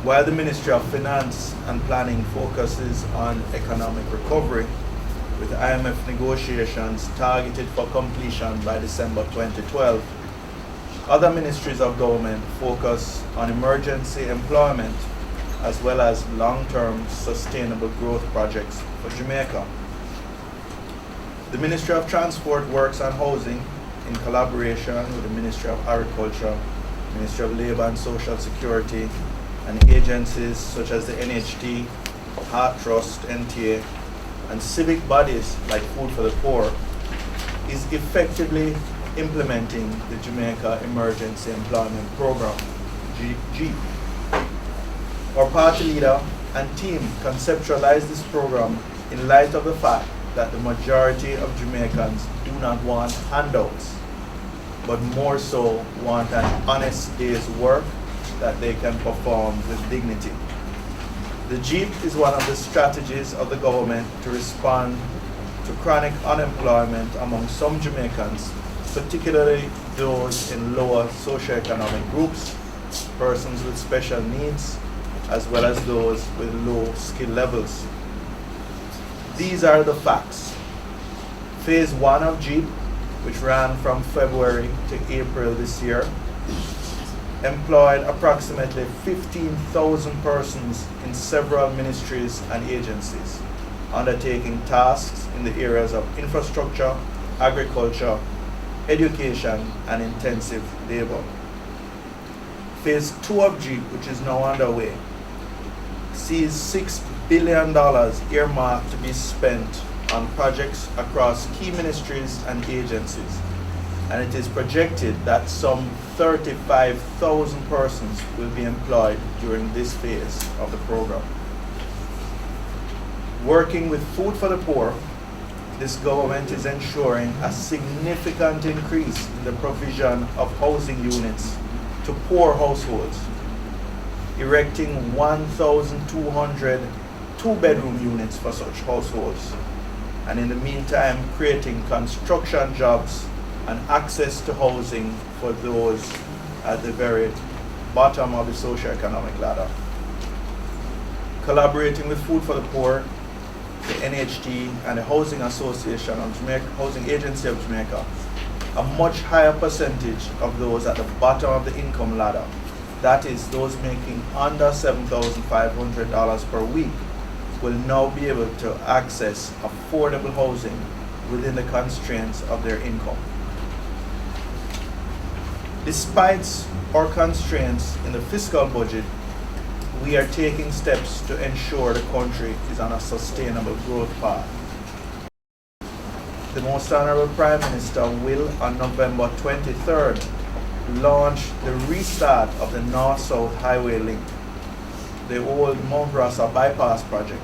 While the Ministry of Finance and Planning focuses on economic recovery, with IMF negotiations targeted for completion by December 2012, other ministries of government focus on emergency employment as well as long-term sustainable growth projects for Jamaica. The Ministry of Transport works on housing in collaboration with the Ministry of Agriculture, Ministry of Labour and Social Security, and agencies such as the NHT, Heart Trust, NTA, and civic bodies like Food for the Poor, is effectively implementing the Jamaica Emergency Employment Program, GEEP. Our party leader and team conceptualized this program in light of the fact that the majority of Jamaicans do not want handouts, but more so want an honest day's work that they can perform with dignity. The GEEP is one of the strategies of the government to respond to chronic unemployment among some Jamaicans, particularly those in lower socioeconomic groups, persons with special needs, as well as those with low skill levels. These are the facts. Phase 1 of GEEP, which ran from February to April this year, employed approximately 15,000 persons in several ministries and agencies, undertaking tasks in the areas of infrastructure, agriculture, education, and intensive labor. Phase 2 of GEEP, which is now underway, sees $6 billion earmarked to be spent on projects across key ministries and agencies, and it is projected that some 35,000 persons will be employed during this phase of the program. Working with Food for the Poor, this government is ensuring a significant increase in the provision of housing units to poor households, erecting 1,200 two-bedroom units for such households, and in the meantime creating construction jobs and access to housing for those at the very bottom of the socioeconomic ladder. Collaborating with Food for the Poor, the NHT, and the Housing Association of Jamaica, Housing Agency of Jamaica, a much higher percentage of those at the bottom of the income ladder, that is, those making under $7,500 per week, will now be able to access affordable housing within the constraints of their income. Despite our constraints in the fiscal budget, we are taking steps to ensure the country is on a sustainable growth path. The Most Honorable Prime Minister will, on November 23rd, launch the restart of the North-South Highway Link, the old Mount Rasa bypass project,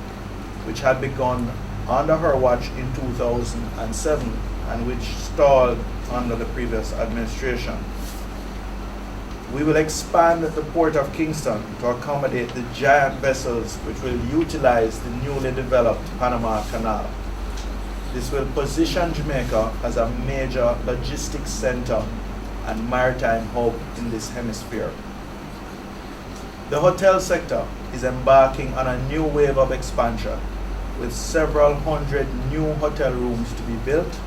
which had begun under her watch in 2007 and which stalled under the previous administration. We will expand the Port of Kingston to accommodate the giant vessels which will utilize the newly developed Panama Canal. This will position Jamaica as a major logistics center and maritime hub in this hemisphere. The hotel sector is embarking on a new wave of expansion, with several hundred new hotel rooms to be built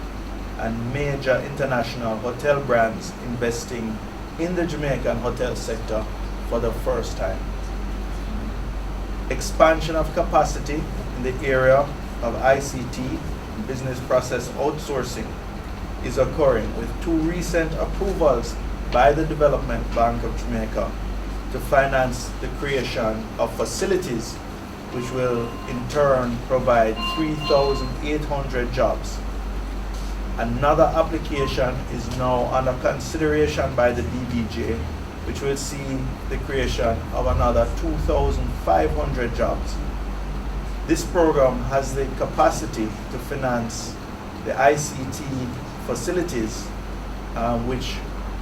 and major international hotel brands investing in the Jamaican hotel sector for the first time. Expansion of capacity in the area of ICT, business process outsourcing, is occurring with two recent approvals by the Development Bank of Jamaica to finance the creation of facilities which will in turn provide 3,800 jobs. Another application is now under consideration by the DBJ, which will see the creation of another 2,500 jobs. This program has the capacity to finance the ICT facilities, which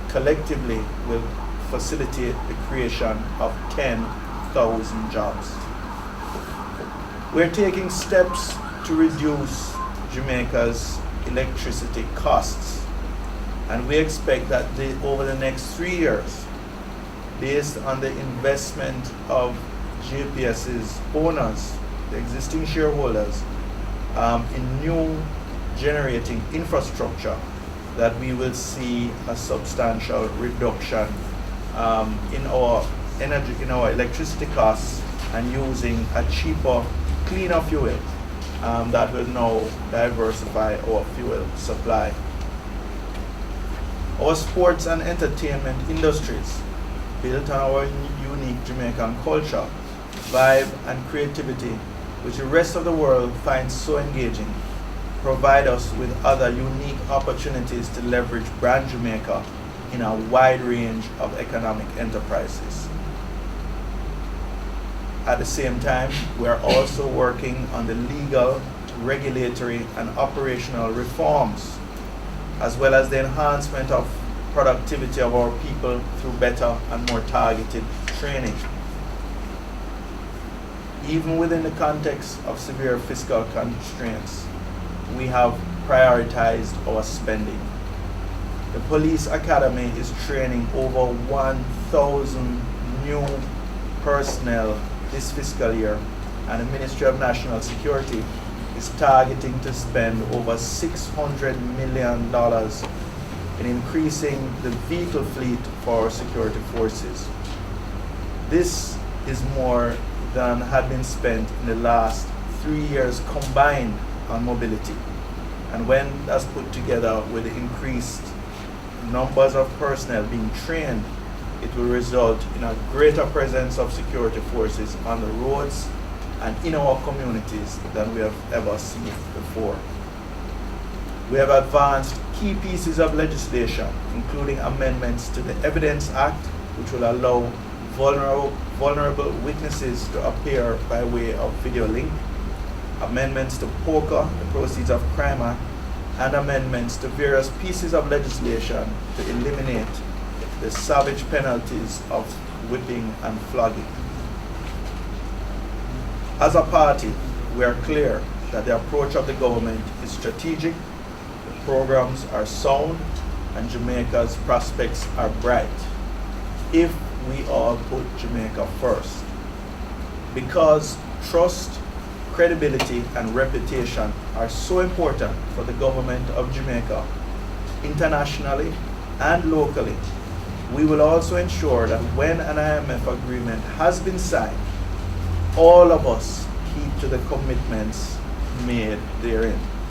collectively will facilitate the creation of 10,000 jobs. We're taking steps to reduce Jamaica's electricity costs, and we expect that over the next 3 years, based on the investment of JPS's owners, the existing shareholders, in new generating infrastructure, that we will see a substantial reduction in our energy, in our electricity costs, and using a cheaper, cleaner fuel that will now diversify our fuel supply. Our sports and entertainment industries, built on our unique Jamaican culture, vibe, and creativity, which the rest of the world finds so engaging, provide us with other unique opportunities to leverage brand Jamaica in a wide range of economic enterprises. At the same time, we are also working on the legal, regulatory, and operational reforms, as well as the enhancement of productivity of our people through better and more targeted training. Even within the context of severe fiscal constraints, we have prioritized our spending. The Police Academy is training over 1,000 new personnel this fiscal year, and the Ministry of National Security is targeting to spend over $600 million in increasing the vehicle fleet for our security forces. This is more than had been spent in the last 3 years combined on mobility. And when that's put together with the increased numbers of personnel being trained, it will result in a greater presence of security forces on the roads and in our communities than we have ever seen before. We have advanced key pieces of legislation, including amendments to the Evidence Act, which will allow vulnerable witnesses to appear by way of video link, amendments to POCA, the Proceeds of Crime Act, and amendments to various pieces of legislation to eliminate the savage penalties of whipping and flogging. As a party, we are clear that the approach of the government is strategic, the programs are sound, and Jamaica's prospects are bright, if we all put Jamaica first. Because trust, credibility, and reputation are so important for the government of Jamaica, internationally and locally, we will also ensure that when an IMF agreement has been signed, all of us keep to the commitments made therein.